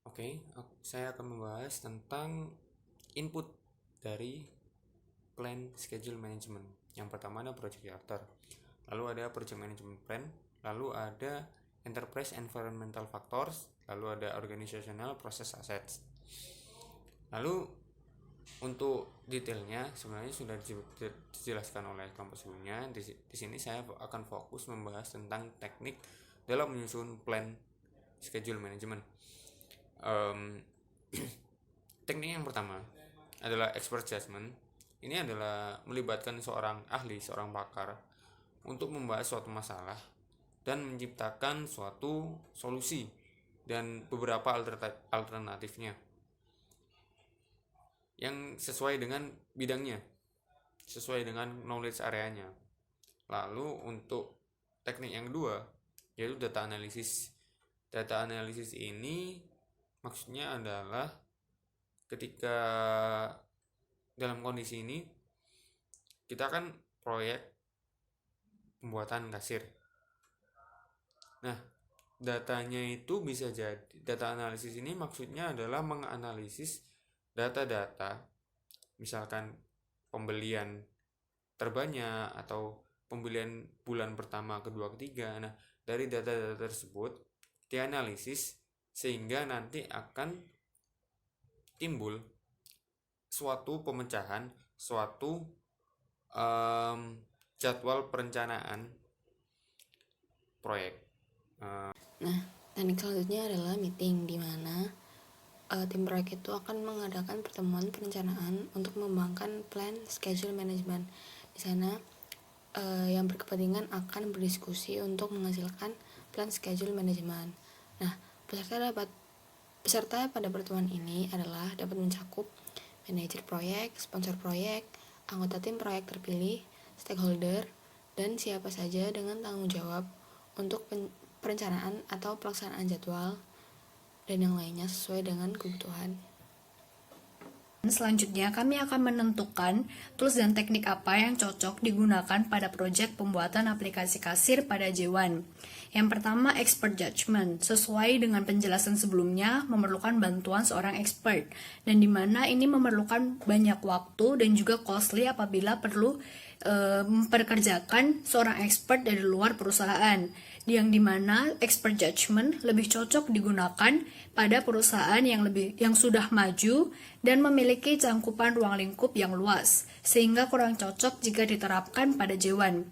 Oke, saya akan membahas tentang input dari plan schedule management. Yang pertama ada project charter, lalu ada project management plan, lalu ada enterprise environmental factors, lalu ada organizational process assets. Lalu untuk detailnya sebenarnya sudah dijelaskan oleh kelompok sebelumnya. Di sini saya akan fokus membahas tentang teknik dalam menyusun plan schedule management. Um, Teknik yang pertama adalah expert judgment. Ini adalah melibatkan seorang ahli, seorang pakar untuk membahas suatu masalah dan menciptakan suatu solusi dan beberapa alternatifnya yang sesuai dengan bidangnya, sesuai dengan knowledge areanya. Lalu untuk teknik yang kedua yaitu data analysis. Data analysis ini maksudnya adalah ketika dalam kondisi ini kita kan proyek pembuatan kasir. Nah, datanya itu bisa jadi data analisis ini maksudnya adalah menganalisis data-data, misalkan pembelian terbanyak atau pembelian bulan pertama, kedua, ketiga. Nah, dari data-data tersebut dianalisis sehingga nanti akan timbul suatu pemecahan, suatu jadwal perencanaan proyek. Nah, teknik selanjutnya adalah meeting, di mana tim proyek itu akan mengadakan pertemuan perencanaan untuk mengembangkan plan schedule management. Di sana yang berkepentingan akan berdiskusi untuk menghasilkan plan schedule management. Nah, peserta pada pertemuan ini adalah dapat mencakup manajer proyek, sponsor proyek, anggota tim proyek terpilih, stakeholder, dan siapa saja dengan tanggung jawab untuk perencanaan atau pelaksanaan jadwal dan yang lainnya sesuai dengan kebutuhan. Selanjutnya, kami akan menentukan tools dan teknik apa yang cocok digunakan pada proyek pembuatan aplikasi kasir pada J1. Yang pertama, expert judgment. Sesuai dengan penjelasan sebelumnya, memerlukan bantuan seorang expert, dan di mana ini memerlukan banyak waktu dan juga costly apabila perlu memperkerjakan seorang expert dari luar perusahaan, yang dimana expert judgment lebih cocok digunakan pada perusahaan yang sudah maju dan memiliki cangkupan ruang lingkup yang luas, sehingga kurang cocok jika diterapkan pada J1.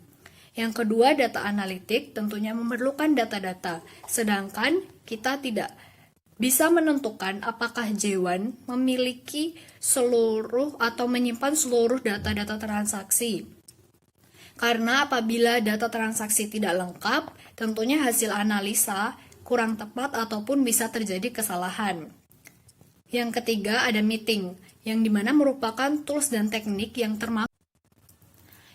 Yang kedua, data analitik tentunya memerlukan data-data, sedangkan kita tidak bisa menentukan apakah J1 memiliki seluruh atau menyimpan seluruh data-data transaksi. Karena apabila data transaksi tidak lengkap, tentunya hasil analisa kurang tepat ataupun bisa terjadi kesalahan. Yang ketiga ada meeting, yang dimana merupakan tools dan teknik yang termasuk.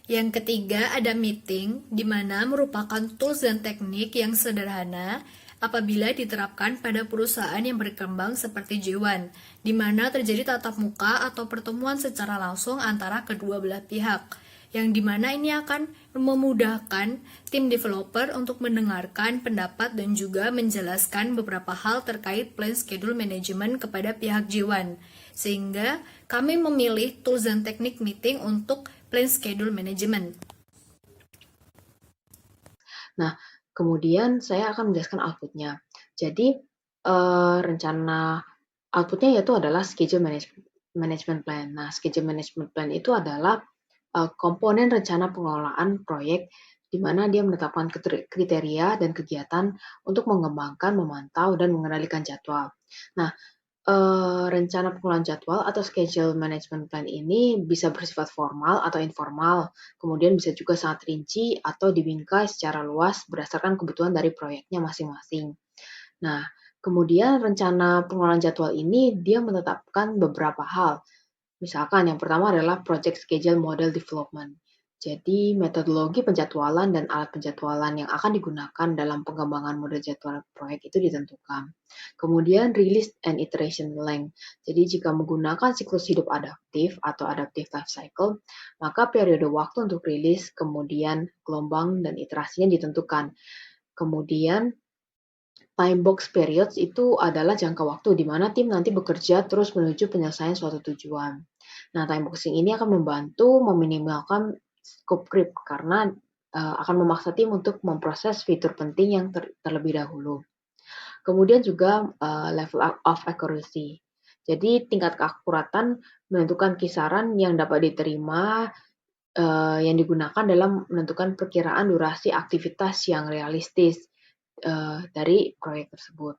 Yang ketiga ada meeting, dimana merupakan tools dan teknik yang sederhana apabila diterapkan pada perusahaan yang berkembang seperti J1, di mana terjadi tatap muka atau pertemuan secara langsung antara kedua belah pihak, yang dimana ini akan memudahkan tim developer untuk mendengarkan pendapat dan juga menjelaskan beberapa hal terkait plan schedule management kepada pihak J1, sehingga kami memilih tools dan teknik meeting untuk plan schedule management. Nah, kemudian saya akan menjelaskan outputnya. Jadi, rencana outputnya yaitu adalah schedule management plan. Nah, schedule management plan itu adalah komponen rencana pengelolaan proyek di mana dia menetapkan kriteria dan kegiatan untuk mengembangkan, memantau, dan mengendalikan jadwal. Nah, rencana pengelolaan jadwal atau schedule management plan ini bisa bersifat formal atau informal, kemudian bisa juga sangat rinci atau dibingkai secara luas berdasarkan kebutuhan dari proyeknya masing-masing. Nah, kemudian rencana pengelolaan jadwal ini dia menetapkan beberapa hal. Misalkan yang pertama adalah Project Schedule Model Development. Jadi metodologi penjadwalan dan alat penjadwalan yang akan digunakan dalam pengembangan model jadwal proyek itu ditentukan. Kemudian Release and Iteration Length. Jadi jika menggunakan siklus hidup adaptif atau adaptive life cycle, maka periode waktu untuk rilis, kemudian gelombang dan iterasinya ditentukan. Kemudian time box periods itu adalah jangka waktu di mana tim nanti bekerja terus menuju penyelesaian suatu tujuan. Nah, time boxing ini akan membantu meminimalkan scope creep karena akan memaksa tim untuk memproses fitur penting yang terlebih dahulu. Kemudian juga level of accuracy. Jadi tingkat keakuratan menentukan kisaran yang dapat diterima yang digunakan dalam menentukan perkiraan durasi aktivitas yang realistis dari proyek tersebut.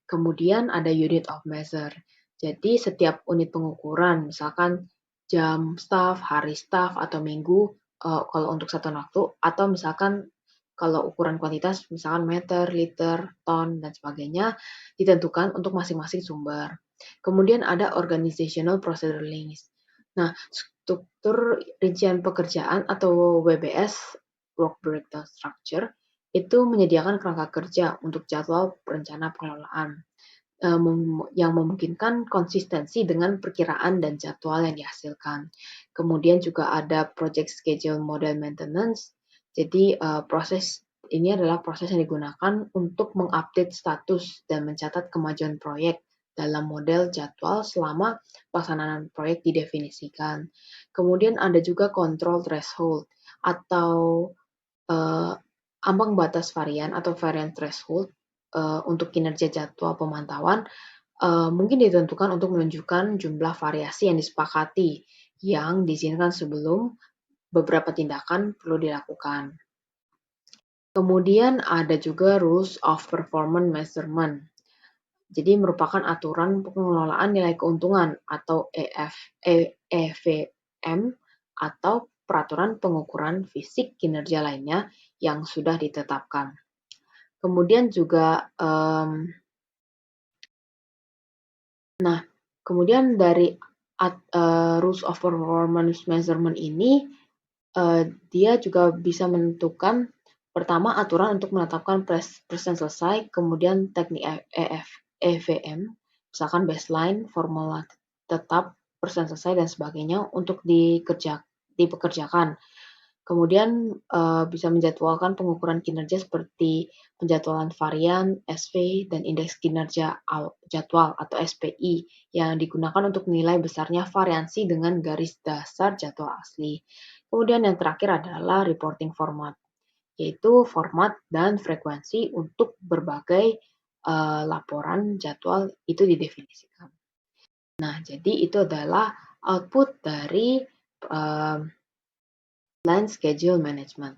Kemudian ada unit of measure. Jadi setiap unit pengukuran, misalkan jam staff, hari staff, atau minggu kalau untuk satu waktu, atau misalkan kalau ukuran kuantitas, misalkan meter, liter, ton, dan sebagainya, ditentukan untuk masing-masing sumber. Kemudian ada organizational procedure links. Nah, struktur rincian pekerjaan atau WBS, Work Breakdown Structure, itu menyediakan kerangka kerja untuk jadwal perencana pengelolaan yang memungkinkan konsistensi dengan perkiraan dan jadwal yang dihasilkan. Kemudian juga ada project schedule model maintenance. Jadi proses ini adalah proses yang digunakan untuk mengupdate status dan mencatat kemajuan proyek dalam model jadwal selama pelaksanaan proyek didefinisikan. Kemudian ada juga control threshold atau ambang batas varian atau variance threshold untuk kinerja jadwal pemantauan mungkin ditentukan untuk menunjukkan jumlah variasi yang disepakati yang diizinkan sebelum beberapa tindakan perlu dilakukan. Kemudian ada juga Rules of Performance Measurement. Jadi merupakan aturan pengelolaan nilai keuntungan atau EVM atau peraturan pengukuran fisik kinerja lainnya yang sudah ditetapkan. Kemudian juga, kemudian dari Rules of Performance Measurement ini, dia juga bisa menentukan pertama aturan untuk menetapkan persen selesai, kemudian teknik EVM, misalkan baseline, formula tetap, persen selesai, dan sebagainya untuk dipekerjakan. Kemudian bisa menjadwalkan pengukuran kinerja seperti penjadwalan varian, SV, dan indeks kinerja jadwal atau SPI yang digunakan untuk menilai besarnya variansi dengan garis dasar jadwal asli. Kemudian yang terakhir adalah reporting format, yaitu format dan frekuensi untuk berbagai laporan jadwal itu didefinisikan. Nah, jadi itu adalah output dari plan schedule management.